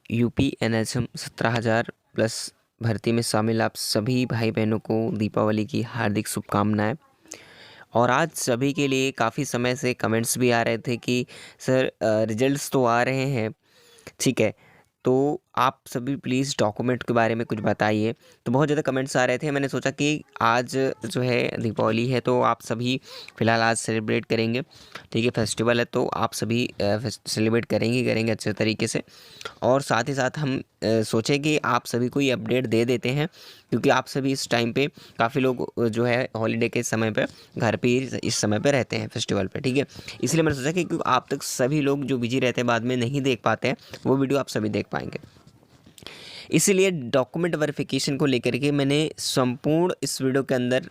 UP NHM 17,000 plus भर्ती में शामिल आप सभी भाई बहनों को दीपावली की हार्दिक शुभकामनाएं। और आज सभी के लिए काफ़ी समय से कमेंट्स भी आ रहे थे कि सर रिजल्ट्स तो आ रहे हैं, ठीक है, तो आप सभी प्लीज़ डॉक्यूमेंट के बारे में कुछ बताइए। तो बहुत ज़्यादा कमेंट्स आ रहे थे, मैंने सोचा कि आज जो है दीपावली है तो आप सभी फ़िलहाल आज सेलिब्रेट करेंगे, ठीक है, फेस्टिवल है तो आप सभी सेलिब्रेट करेंगे अच्छे तरीके से। और साथ ही साथ हम सोचे कि आप सभी को ये अपडेट दे देते हैं, क्योंकि आप सभी इस टाइम पे काफ़ी लोग जो है हॉलीडे के समय पे घर पे ही इस समय पे रहते हैं फेस्टिवल पे, ठीक है। इसलिए मैंने सोचा कि क्योंकि आप तक सभी लोग जो बिजी रहते हैं बाद में नहीं देख पाते हैं, वो वीडियो आप सभी देख पाएंगे। इसीलिए डॉक्यूमेंट वेरिफिकेशन को लेकर के मैंने संपूर्ण इस वीडियो के अंदर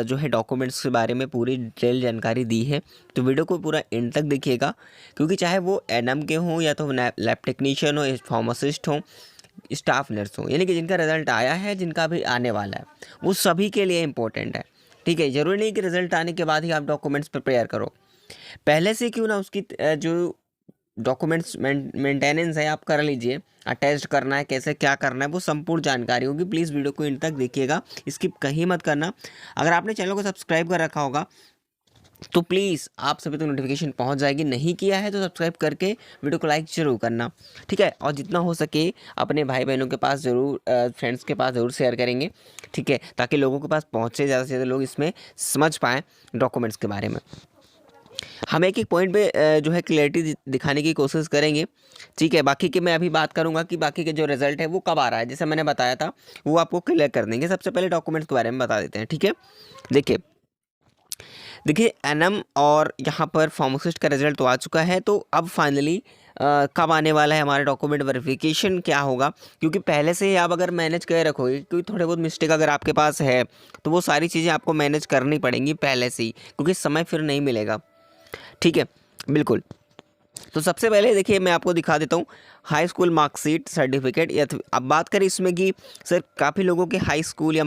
जो है डॉक्यूमेंट्स के बारे में पूरी डिटेल जानकारी दी है। तो वीडियो को पूरा एंड तक देखिएगा, क्योंकि चाहे वो एनएम के हों या तो लैब टेक्नीशियन हो, फार्मासिस्ट हो, स्टाफ नर्स हो, यानी कि जिनका रिजल्ट आया है, जिनका भी आने वाला है, वो सभी के लिए इम्पोर्टेंट है, ठीक है। ज़रूरी नहीं कि रिजल्ट आने के बाद ही आप डॉक्यूमेंट्स प्रिपेयर करो, पहले से क्यों ना उसकी जो डॉक्यूमेंट्स मेंटेनेंस है आप कर लीजिए। अटैच करना है, कैसे क्या करना है, वो संपूर्ण जानकारी होगी। प्लीज़ वीडियो को इन तक देखिएगा, स्किप कहीं मत करना। अगर आपने चैनल को सब्सक्राइब कर रखा होगा तो प्लीज़ आप सभी तक नोटिफिकेशन पहुंच जाएगी, नहीं किया है तो सब्सक्राइब करके वीडियो को लाइक जरूर करना, ठीक है। और जितना हो सके अपने भाई बहनों के पास ज़रूर, फ्रेंड्स के पास ज़रूर शेयर करेंगे, ठीक है, ताकि लोगों के पास पहुँचे, ज़्यादा से ज़्यादा लोग इसमें समझ पाएँ डॉक्यूमेंट्स के बारे में। हम एक एक पॉइंट पे जो है क्लैरिटी दिखाने की कोशिश करेंगे, ठीक है। बाकी की मैं अभी बात करूंगा कि बाकी के जो रिजल्ट है वो कब आ रहा है, जैसे मैंने बताया था वो आपको क्लियर कर देंगे। सबसे पहले डॉक्यूमेंट्स के बारे में बता देते हैं, ठीक है। देखिए देखिए एनएम और यहाँ पर फार्मासिस्ट का रिजल्ट तो आ चुका है, तो अब फाइनली कब आने वाला है हमारा डॉक्यूमेंट वेरिफिकेशन क्या होगा, क्योंकि पहले से ही आप अगर मैनेज कर रखोगे, क्योंकि थोड़े बहुत मिस्टेक अगर आपके पास है तो वो सारी चीज़ें आपको मैनेज करनी पड़ेंगी पहले से ही, क्योंकि समय फिर नहीं मिलेगा, ठीक है, बिल्कुल। तो सबसे पहले देखिए मैं आपको दिखा देता हूँ हाई स्कूल मार्कशीट सर्टिफिकेट। या अब बात करें इसमें कि सर काफ़ी लोगों के हाई स्कूल या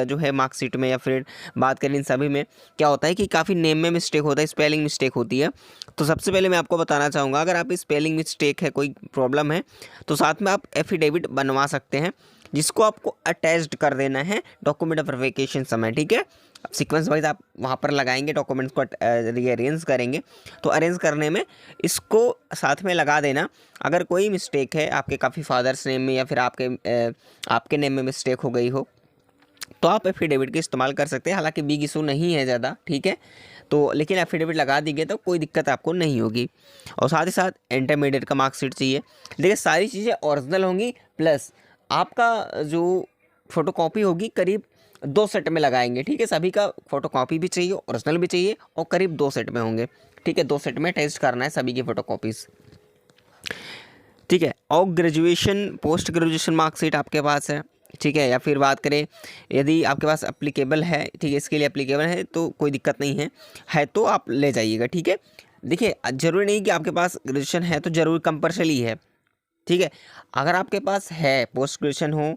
जो है मार्कशीट में, या फिर बात करें इन सभी में क्या होता है कि काफ़ी नेम में मिस्टेक होता है, स्पेलिंग मिस्टेक होती है। तो सबसे पहले मैं आपको बताना चाहूँगा, अगर आप स्पेलिंग मिस्टेक है, कोई प्रॉब्लम है, तो साथ में आप एफिडेविट बनवा सकते हैं, जिसको आपको अटैच्ड कर देना है डॉक्यूमेंट वेरिफिकेशन समय, ठीक है। अब सीक्वेंस वाइज आप वहाँ पर लगाएंगे, डॉक्यूमेंट्स को रीअरेंज करेंगे, तो अरेंज करने में इसको साथ में लगा देना। अगर कोई मिस्टेक है आपके काफ़ी फादर्स नेम में या फिर आपके नेम में मिस्टेक हो गई हो, तो आप एफिडेविट का इस्तेमाल कर सकते हैं। हालांकि बिग इशू नहीं है ज़्यादा, ठीक है, तो लेकिन एफिडेविट लगा दीजिए तो कोई दिक्कत आपको नहीं होगी। और साथ ही साथ इंटरमीडिएट का मार्कशीट चाहिए। देखिए सारी चीज़ें ओरिजिनल होंगी, प्लस आपका जो फोटोकॉपी होगी करीब 2 सेट में लगाएंगे, ठीक है। सभी का फोटोकॉपी भी चाहिए, ओरिजिनल भी चाहिए, और करीब 2 सेट में होंगे, ठीक है। 2 सेट में टेस्ट करना है सभी की फोटोकॉपीज़, ठीक है। और ग्रेजुएशन पोस्ट ग्रेजुएशन मार्कशीट आपके पास है, ठीक है। या फिर बात करें यदि आपके पास अप्लीकेबल है, ठीक है, इसके लिए अप्लीकेबल है तो कोई दिक्कत नहीं है तो आप ले जाइएगा, ठीक है। देखिए ज़रूरी नहीं कि आपके पास ग्रेजुएशन है तो ज़रूर कंपल्सरी है, ठीक है। अगर आपके पास है, पोस्ट ग्रेजुएशन हो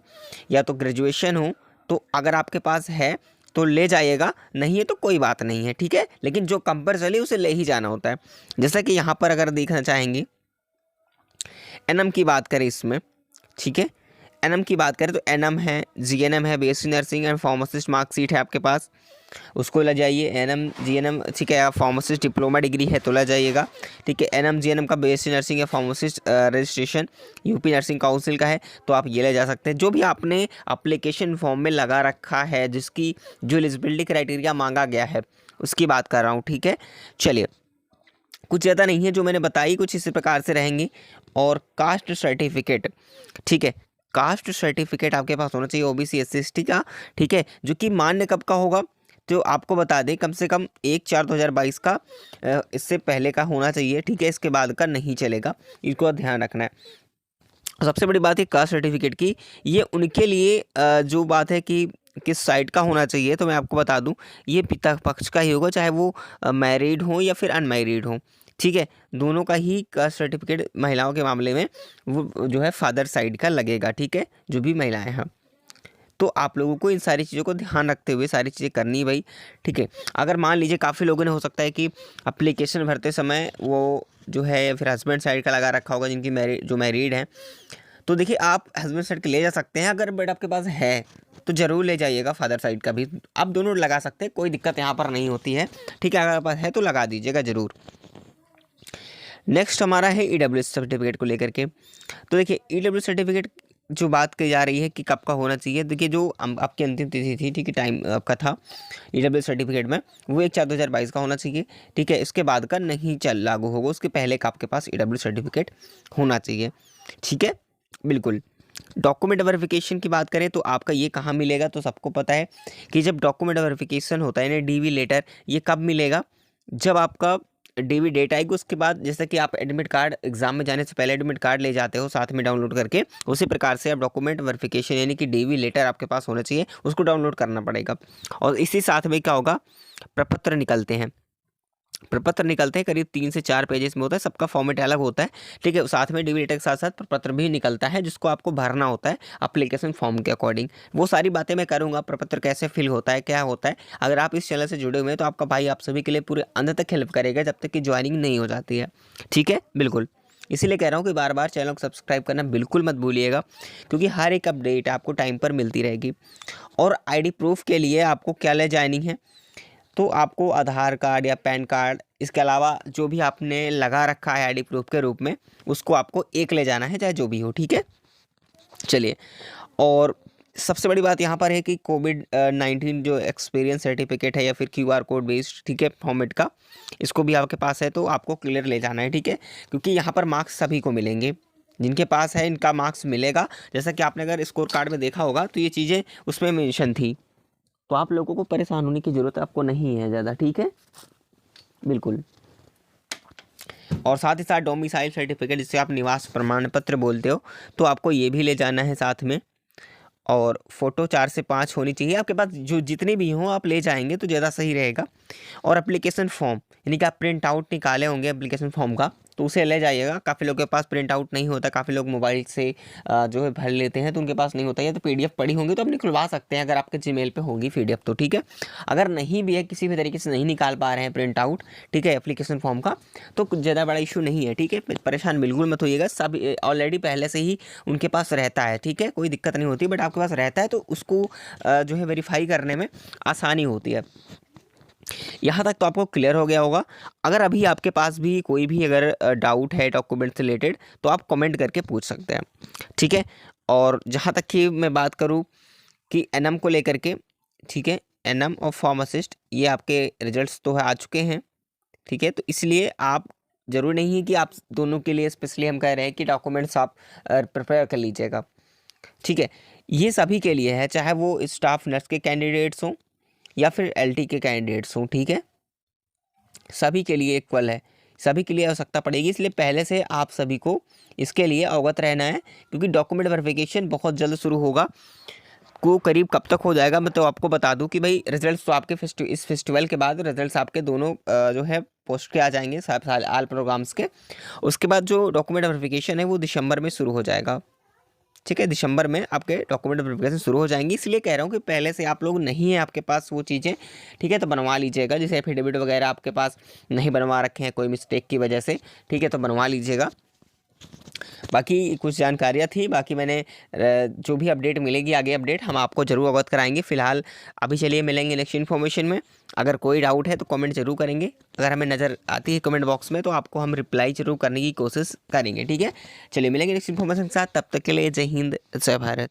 या तो ग्रेजुएशन हो, तो अगर आपके पास है तो ले जाइएगा, नहीं है तो कोई बात नहीं है, ठीक है। लेकिन जो कंपल्सरी उसे ले ही जाना होता है। जैसा कि यहाँ पर अगर देखना चाहेंगे एनएम की बात करें इसमें, ठीक है, एनएम की बात करें तो एनएम है, जीएनएम है, BSc nursing and pharmacist marksheet है आपके पास, उसको ले जाइए। एनएम जीएनएम, ठीक है, आप फार्मासिस्ट डिप्लोमा डिग्री है तो ले जाइएगा, ठीक है। एनएम जीएनएम का बीएससी नर्सिंग या pharmacist registration UP nursing council का है तो आप ये ले जा सकते हैं। जो भी आपने अप्लीकेशन फॉर्म में लगा रखा है, जिसकी जो एलिजिबिलिटी क्राइटेरिया मांगा गया है, उसकी बात कर रहा हूँ, ठीक है। चलिए, कुछ ज़्यादा नहीं है जो मैंने बताई, कुछ इसी प्रकार से रहेंगी। और कास्ट सर्टिफिकेट, ठीक है, कास्ट सर्टिफिकेट आपके पास होना चाहिए ओबीसी एससी एसटी का, ठीक है, जो कि मान्य कब का होगा तो आपको बता दें कम से कम 1/4/2022 का, इससे पहले का होना चाहिए, ठीक है, इसके बाद का नहीं चलेगा, इसको ध्यान रखना है। सबसे बड़ी बात है कास्ट सर्टिफिकेट की, ये उनके लिए जो बात है कि किस साइड का होना चाहिए, तो मैं आपको बता दूं ये पिता पक्ष का ही होगा, चाहे वो मैरिड हो या फिर अनमैरिड हो, ठीक है। दोनों का ही कास्ट सर्टिफिकेट महिलाओं के मामले में वो जो है फादर साइड का लगेगा, ठीक है, जो भी महिलाएं हैं। तो आप लोगों को इन सारी चीज़ों को ध्यान रखते हुए सारी चीज़ें करनी है भाई, ठीक है। अगर मान लीजिए काफ़ी लोगों ने हो सकता है कि एप्लीकेशन भरते समय वो जो है या फिर हस्बैंड साइड का लगा रखा होगा, जिनकी मैरिड हैं, तो देखिए आप हस्बैंड साइड के ले जा सकते हैं, अगर बट आपके पास है तो ज़रूर ले जाइएगा फादर साइड का भी, आप दोनों लगा सकते हैं, कोई दिक्कत यहाँ पर नहीं होती है, ठीक है। अगर आपके पास है तो लगा दीजिएगा ज़रूर। नेक्स्ट हमारा है ईडब्ल्यूएस सर्टिफिकेट को लेकर के। तो देखिए ईडब्ल्यूएस सर्टिफिकेट जो बात की जा रही है कि कब का होना चाहिए, देखिए जो आपकी अंतिम तिथि थी, ठीक है, टाइम आपका था ईडब्ल्यूएस सर्टिफिकेट में, वो 1/4/2022 का होना चाहिए, ठीक है। इसके बाद का नहीं लागू होगा, उसके पहले का आपके पास ईडब्ल्यूएस सर्टिफिकेट होना चाहिए, ठीक है, बिल्कुल। डॉक्यूमेंट वेरिफिकेशन की बात करें तो आपका ये कहाँ मिलेगा, तो सबको पता है कि जब डॉक्यूमेंट वेरिफिकेशन होता है ना, डीवी लेटर, ये कब मिलेगा, जब आपका डीवी डेट आएगी, उसके बाद जैसे कि आप एडमिट कार्ड एग्जाम में जाने से पहले एडमिट कार्ड ले जाते हो साथ में डाउनलोड करके, उसी प्रकार से आप डॉक्यूमेंट वेरिफिकेशन यानी कि डीवी लेटर आपके पास होना चाहिए, उसको डाउनलोड करना पड़ेगा। और इसी साथ में क्या होगा, प्रपत्र निकलते हैं, प्रपत्र निकलते हैं, करीब 3 से 4 पेजेस में होता है, सबका फॉर्मेट अलग होता है, ठीक है। साथ में डीवी लेटर के साथ साथ प्रपत्र भी निकलता है, जिसको आपको भरना होता है एप्लीकेशन फॉर्म के अकॉर्डिंग। वो सारी बातें मैं करूँगा, प्रपत्र कैसे फिल होता है, क्या होता है। अगर आप इस चैनल से जुड़े हुए हैं तो आपका भाई आप सभी के लिए पूरे अंत तक हेल्प करेगा, जब तक कि ज्वाइनिंग नहीं हो जाती है, ठीक है, बिल्कुल। इसीलिए कह रहा हूँ कि बार बार चैनल को सब्सक्राइब करना बिल्कुल मत भूलिएगा, क्योंकि हर एक अपडेट आपको टाइम पर मिलती रहेगी। और आईडी प्रूफ के लिए आपको क्या ले जानी है, तो आपको आधार कार्ड या पैन कार्ड, इसके अलावा जो भी आपने लगा रखा है आईडी प्रूफ के रूप में, उसको आपको एक ले जाना है, चाहे जो भी हो, ठीक है। चलिए, और सबसे बड़ी बात यहाँ पर है कि कोविड-19 जो एक्सपीरियंस सर्टिफिकेट है या फिर क्यूआर कोड बेस्ड, ठीक है, फॉर्मेट का, इसको भी आपके पास है तो आपको क्लियर ले जाना है, ठीक है, क्योंकि यहाँ पर मार्क्स सभी को मिलेंगे, जिनके पास है इनका मार्क्स मिलेगा। जैसा कि आपने अगर स्कोर कार्ड में देखा होगा तो ये चीज़ें उसमें मेंशन थी, तो आप लोगों को परेशान होने की ज़रूरत आपको नहीं है ज़्यादा, ठीक है, बिल्कुल। और साथ ही साथ डोमिसाइल सर्टिफिकेट, जिसे आप निवास प्रमाण पत्र बोलते हो, तो आपको ये भी ले जाना है साथ में। और फ़ोटो 4 से 5 होनी चाहिए आपके पास, जो जितनी भी हों आप ले जाएंगे तो ज़्यादा सही रहेगा। और एप्लीकेशन फॉर्म, यानी कि आप प्रिंट आउट निकाले होंगे एप्लीकेशन फॉर्म का, तो उसे ले जाइएगा। काफ़ी लोगों के पास प्रिंट आउट नहीं होता, काफ़ी लोग मोबाइल से जो है भर लेते हैं, तो उनके पास नहीं होता है। तो पीडीएफ पड़ी होंगी तो आप निकलवा सकते हैं, अगर आपके जीमेल पे होगी पीडीएफ तो, ठीक है। अगर नहीं भी है, किसी भी तरीके से नहीं निकाल पा रहे हैं प्रिंट आउट, ठीक है, एप्लीकेशन फॉर्म का, तो कुछ ज़्यादा बड़ा इशू नहीं है, ठीक है, परेशान बिल्कुल मत होइएगा। सब ऑलरेडी पहले से ही उनके पास रहता है, ठीक है, कोई दिक्कत नहीं होती, बट आपके पास रहता है तो उसको जो है वेरीफाई करने में आसानी होती है। यहाँ तक तो आपको क्लियर हो गया होगा। अगर अभी आपके पास भी कोई भी अगर डाउट है डॉक्यूमेंट से रिलेटेड, तो आप कमेंट करके पूछ सकते हैं, ठीक है। और जहाँ तक कि मैं बात करूँ कि एनएम को लेकर के, ठीक है, एनएम और फार्मासिस्ट, ये आपके रिजल्ट्स तो है आ चुके हैं, ठीक है। तो इसलिए आप, ज़रूरी नहीं है कि आप दोनों के लिए स्पेशली हम कह रहे हैं कि डॉक्यूमेंट्स आप प्रिपेयर कर लीजिएगा, ठीक है। ये सभी के लिए है, चाहे वो स्टाफ नर्स के कैंडिडेट्स हों या फिर एलटी के कैंडिडेट्स हों, ठीक है, सभी के लिए इक्वल है, सभी के लिए आवश्यकता पड़ेगी। इसलिए पहले से आप सभी को इसके लिए अवगत रहना है, क्योंकि डॉक्यूमेंट वेरिफिकेशन बहुत जल्द शुरू होगा। को करीब कब तक हो जाएगा, मैं तो आपको बता दूं कि भाई रिजल्ट्स तो आपके इस फेस्टिवल के बाद रिजल्ट्स आपके दोनों जो है पोस्ट के आ जाएंगे, साल आल प्रोग्राम्स के। उसके बाद जो डॉक्यूमेंट वेरिफिकेशन है वो दिसंबर में शुरू हो जाएगा, ठीक है, दिसंबर में आपके डॉक्यूमेंट वेरिफिकेशन शुरू हो जाएंगी। इसलिए कह रहा हूँ कि पहले से आप लोग नहीं है आपके पास वो चीज़ें, ठीक है, तो बनवा लीजिएगा। जैसे एफिडेविट वगैरह आपके पास नहीं बनवा रखे हैं कोई मिस्टेक की वजह से, ठीक है, तो बनवा लीजिएगा। बाकी कुछ जानकारियाँ थी, बाकी मैंने जो भी अपडेट मिलेगी आगे अपडेट हम आपको ज़रूर अवगत कराएंगे। फिलहाल अभी चलिए मिलेंगे नेक्स्ट इन्फॉर्मेशन में। अगर कोई डाउट है तो कमेंट जरूर करेंगे, अगर हमें नज़र आती है कमेंट बॉक्स में तो आपको हम रिप्लाई जरूर करने की कोशिश करेंगे, ठीक है। चलिए मिलेंगे नेक्स्ट इन्फॉर्मेशन के साथ, तब तक के लिए जय हिंद, जय भारत।